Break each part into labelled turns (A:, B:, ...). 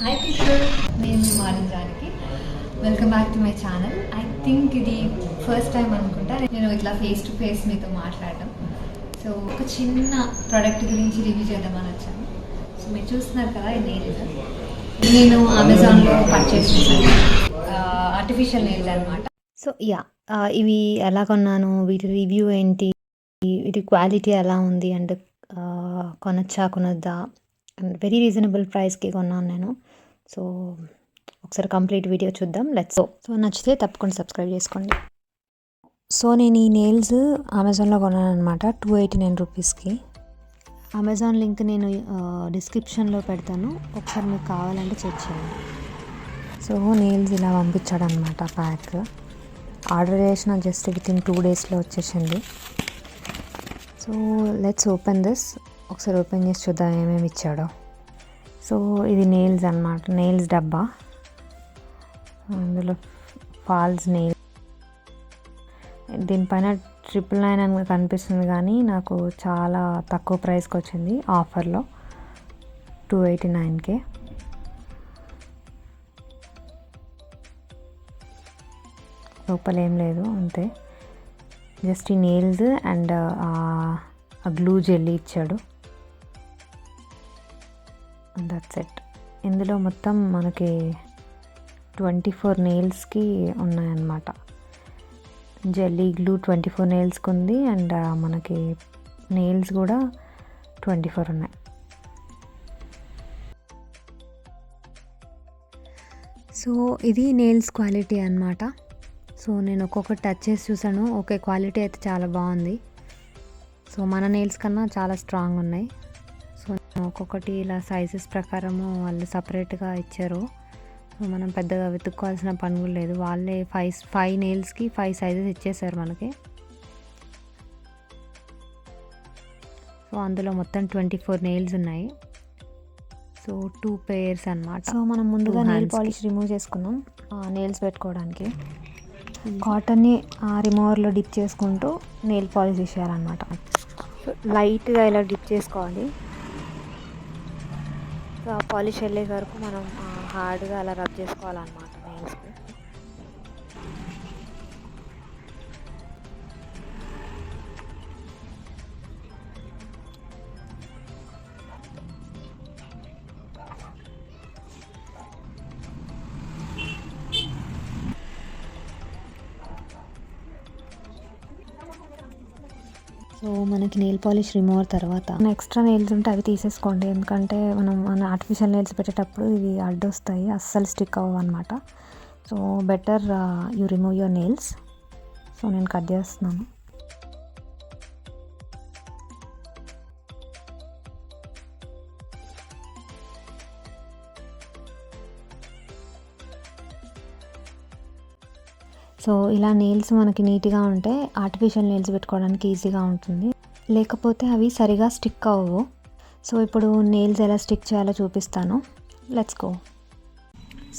A: Hi people, నేను మారించడానికి welcome back to my channel. I think ఇది ఫస్ట్ టైం అనుకుంటా నేను ఇట్లా ఫేస్ టు ఫేస్ మీతో మాట్లాడడం. సో ఒక చిన్న ప్రోడక్ట్ గురించి రివ్యూ చేద్దామని వచ్చాను. సో మీరు చూస్తున్నారు కదా, ఇది నేను అమెజాన్లో పర్చేస్ చేశాను, ఆర్టిఫిషియల్ నెయిల్స్ అనమాట. సో ఇవి ఎలా కొన్నాను, వీటి రివ్యూ ఏంటి, వీటి క్వాలిటీ ఎలా ఉంది, అండ్ కొనొద్దా, అండ్ వెరీ రీజనబుల్ ప్రైస్కి కొన్నాను నేను. సో ఒకసారి కంప్లీట్ వీడియో చూద్దాం. సో నచ్చితే తప్పకుండా సబ్స్క్రైబ్ చేసుకోండి. సో నేను ఈ నెయిల్స్ అమెజాన్లో కొన్నాను అనమాట, 289 రూపీస్కి. అమెజాన్ లింక్ నేను డిస్క్రిప్షన్లో పెడతాను, ఒకసారి మీకు కావాలంటే చెక్ చేయండి. సో నెయిల్స్ ఇలా పంపించాడు అనమాట ప్యాక్. ఆర్డర్ చేసిన జస్ట్ వితిన్ 2 డేస్లో వచ్చేసింది. So let's open this. ఒకసారి ఓపెన్ చేసి చూద్దాం ఏమేమి ఇచ్చాడో. సో ఇది నెయిల్స్ అన్నమాట, నెయిల్స్ డబ్బా. అందులో ఫాల్స్ నెయిల్, దీనిపైన 999 అని కనిపిస్తుంది, కానీ నాకు చాలా తక్కువ ప్రైస్కి వచ్చింది ఆఫర్లో, 289కే. లోపల ఏం లేదు, అంతే జస్ట్ ఈ నెయిల్స్ అండ్ ఆ గ్లూ జెల్లీ ఇచ్చాడు, దట్స్ ఇట్. ఇందులో మొత్తం మనకి 24 నెయిల్స్కి ఉన్నాయన్నమాట. జెల్లీ గ్లూ 24 నెయిల్స్కి ఉంది, అండ్ మనకి నెయిల్స్ కూడా 24 ఉన్నాయి. సో ఇది నెయిల్స్ క్వాలిటీ అన్నమాట. సో నేను ఒక్కొక్కటి టచ్ చేసి చూసాను, ఓకే క్వాలిటీ అయితే చాలా బాగుంది. సో మన నెయిల్స్ కన్నా చాలా స్ట్రాంగ్ ఉన్నాయి. సో ఒక్కొక్కటి ఇలా సైజెస్ ప్రకారము వాళ్ళు సపరేట్గా ఇచ్చారు. సో మనం పెద్దగా వెతుక్కోవాల్సిన పని కూడా లేదు, వాళ్ళే 5 నెయిల్స్కి 5 సైజెస్ ఇచ్చేసారు మనకి. సో అందులో మొత్తం 24 నెయిల్స్ ఉన్నాయి. సో 2 పేర్స్ అన్నమాట. సో మనం ముందుగా నెయిల్ పాలిష్ రిమూవ్ చేసుకున్నాం నెయిల్స్ పెట్టుకోవడానికి. కాటన్ని ఆ రిమూవర్లో డిప్ చేసుకుంటూ నెయిల్ పాలిష్ చేసేయాలన్నమాట. లైట్గా ఇలా డిప్ చేసుకోవాలి. సో ఆ పాలిష్ వెళ్ళే వరకు మనం హార్డ్గా అలా రబ్ చేసుకోవాలన్నమాట నెయిల్స్కి. సో మనకి నెయిల్ పాలిష్ రిమూవర్ తర్వాత ఎక్స్ట్రా నెయిల్స్ ఉంటే అవి తీసేసుకోండి, ఎందుకంటే మన ఆర్టిఫిషియల్ నెయిల్స్ పెట్టేటప్పుడు ఇవి అడ్డొస్తాయి, అస్సలు స్టిక్ అవ్వవు అనమాట. So better you remove your nails. So నేను కట్ చేస్తున్నాను. సో ఇలా నెయిల్స్ మనకి నీట్గా ఉంటే ఆర్టిఫిషియల్ నెయిల్స్ పెట్టుకోవడానికి ఈజీగా ఉంటుంది, లేకపోతే అవి సరిగా స్టిక్ అవ్వవు. సో ఇప్పుడు నెయిల్స్ ఎలా స్టిక్ చేయాలో చూపిస్తాను, లెట్స్ గో.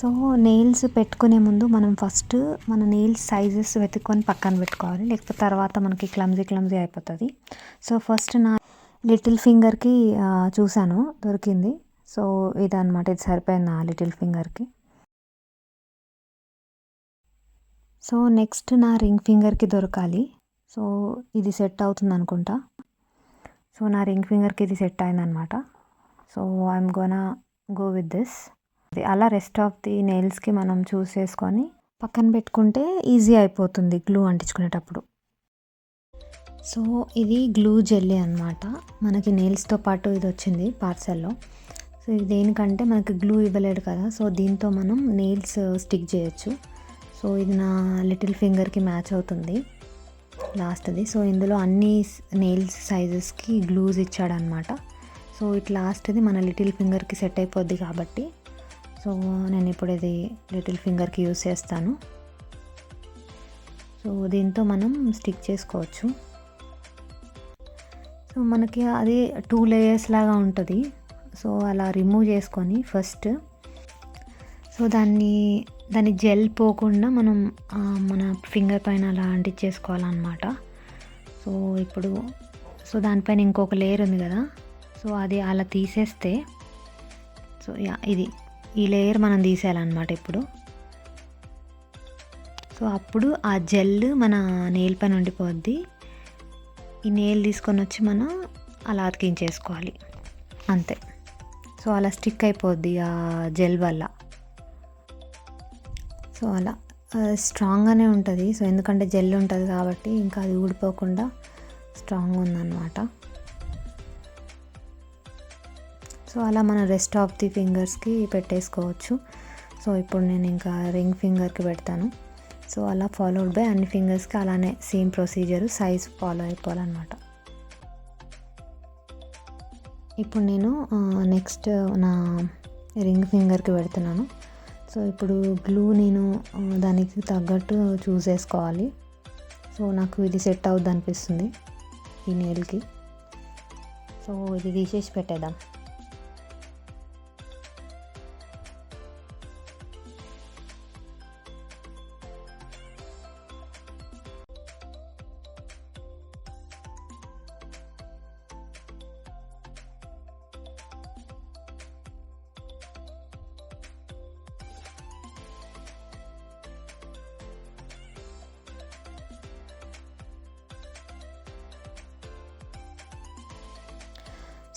A: సో నెయిల్స్ పెట్టుకునే ముందు మనం ఫస్ట్ మన నెయిల్స్ సైజెస్ వెతుక్కొని పక్కన పెట్టుకోవాలి, లేకపోతే తర్వాత మనకి క్లమ్జీ అయిపోతుంది. సో ఫస్ట్ నా లిటిల్ ఫింగర్కి చూశాను, దొరికింది. సో ఇదన్నమాట, ఇది సరిపోయింది నా లిటిల్ ఫింగర్కి. సో నెక్స్ట్ నా రింగ్ ఫింగర్కి దొరకాలి. సో ఇది సెట్ అవుతుంది అనుకుంటా. సో నా రింగ్ ఫింగర్కి ఇది సెట్ అయిందనమాట. So I'm gonna go with this. అలా రెస్ట్ ఆఫ్ ది నెయిల్స్కి మనం చూస్ చేసుకొని పక్కన పెట్టుకుంటే ఈజీ అయిపోతుంది గ్లూ అంటించుకునేటప్పుడు. సో ఇది గ్లూ జెల్లీ అనమాట, మనకి నెయిల్స్తో పాటు ఇది వచ్చింది పార్సెల్లో. సో ఇది దేనికంటే మనకి గ్లూ ఇవ్వలేడు కదా, సో దీంతో మనం నెయిల్స్ స్టిక్ చేయొచ్చు. సో ఇది నా లిటిల్ ఫింగర్కి మ్యాచ్ అవుతుంది లాస్ట్ది. సో ఇందులో అన్ని నెయిల్స్ సైజెస్కి గ్లూస్ ఇచ్చాడనమాట. సో ఇట్ లాస్ట్ది మన లిటిల్ ఫింగర్కి సెట్ అయిపోద్ది కాబట్టి, సో నేను ఇప్పుడు ఇది లిటిల్ ఫింగర్కి యూస్ చేస్తాను. సో దీంతో మనం స్టిక్ చేసుకోవచ్చు. సో మనకి అది 2 లేయర్స్ లాగా ఉంటుంది. సో అలా రిమూవ్ చేసుకొని ఫస్ట్, సో దాన్ని జెల్ పోకుండా మనం మన ఫింగర్ పైన అలా అంటించేసుకోవాలన్నమాట. సో ఇప్పుడు దానిపైన ఇంకొక లేయర్ ఉంది కదా, సో అది అలా తీసేస్తే, సో ఇది
B: ఈ లేయర్ మనం తీసేయాలన్నమాట ఇప్పుడు. సో అప్పుడు ఆ జెల్ మన నెయిల్ పైన ఉండిపోద్ది. ఈ నెయిల్ తీసుకొని వచ్చి మనం అలా అతికించేసుకోవాలి అంతే. సో అలా స్టిక్ అయిపోద్ది ఆ జెల్ వల్ల. సో అలా స్ట్రాంగ్గానే ఉంటుంది. సో ఎందుకంటే జెల్ ఉంటుంది కాబట్టి ఇంకా అది ఊడిపోకుండా స్ట్రాంగ్ ఉందన్నమాట. సో అలా మనం రెస్ట్ ఆఫ్ ది ఫింగర్స్కి పెట్టేసుకోవచ్చు. సో ఇప్పుడు నేను ఇంకా రింగ్ ఫింగర్కి పెడతాను. సో అలా ఫాలోడ్ బై అన్ని ఫింగర్స్కి అలానే సేమ్ ప్రొసీజర్, సైజ్ ఫాలో అయిపోవాలన్నమాట. ఇప్పుడు నేను నెక్స్ట్ నా రింగ్ ఫింగర్కి పెడుతున్నాను. సో ఇప్పుడు గ్లూ నేను దానికి తగ్గట్టు చూసేసుకోవాలి. సో నాకు ఇది సెట్ అవుద్ది అనిపిస్తుంది ఈ నెయిల్కి. సో ఇది తీసేసి పెట్టేద్దాం.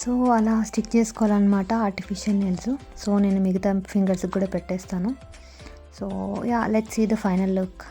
B: సో అలా స్టిక్ చేసుకోవాలన్నమాట ఆర్టిఫిషియల్ నెయిల్స్. సో నేను మిగతా ఫింగర్స్కి కూడా పెట్టేస్తాను. So ya, let's see the final look.